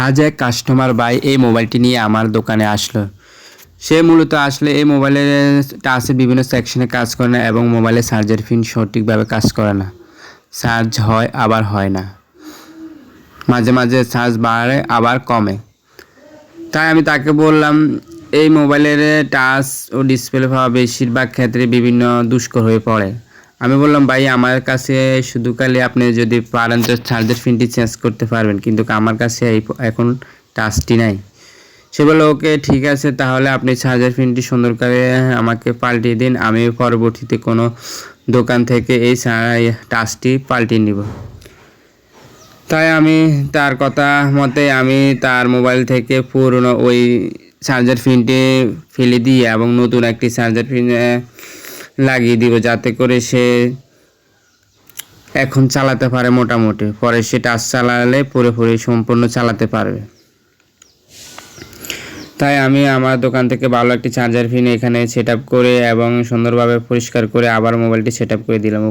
আজ এক কাস্টমার ভাই এই মোবাইলটি নিয়ে আমার দোকানে আসলো। সে মূলত আসলে এই মোবাইলের টাচে বিভিন্ন সেকশনে কাজ করে না এবং মোবাইলের চার্জার পিন সঠিকভাবে কাজ করে না। চার্জ হয় আবার হয় না, মাঝে মাঝে চার্জ বাড়ে আবার কমে। তাই আমি তাকে বললাম, এই মোবাইলের টাচ ও ডিসপ্লে পাওয়া বেশিরভাগ ক্ষেত্রে বিভিন্ন দুষ্কর হয়ে পড়ে। আমি বললাম, ভাই আমার কাছে শুধু খালি আপনি যদি পারেন তো চার্জার পিনটি চেঞ্জ করতে পারবেন, কিন্তু আমার কাছে এখন টাচটি নাই। সে বলল, ওকে ঠিক আছে, তাহলে আপনি চার্জার পিনটি সুন্দর করে আমাকে পাল্টিয়ে দিন, আমি পরবর্তীতে কোনো দোকান থেকে এই টাচটি পাল্টিয়ে নিব। তাই আমি তার কথা মতে আমি তার মোবাইল থেকে পুরনো ওই চার্জার পিনটি ফেলে দিয়ে এবং নতুন একটি চার্জার পিন লাগিয়ে দিব, যাতে করে সে এখন চালাতে পারে মোটামুটি, পরে সে টাচ চালালে পুরোপুরি সম্পূর্ণ চালাতে পারবে। তাই আমি আমার দোকান থেকে ভালো একটি চার্জার পিন এখানে সেট আপ করে এবং সুন্দরভাবে পরিষ্কার করে আবার মোবাইলটি সেট আপ করে দিলাম।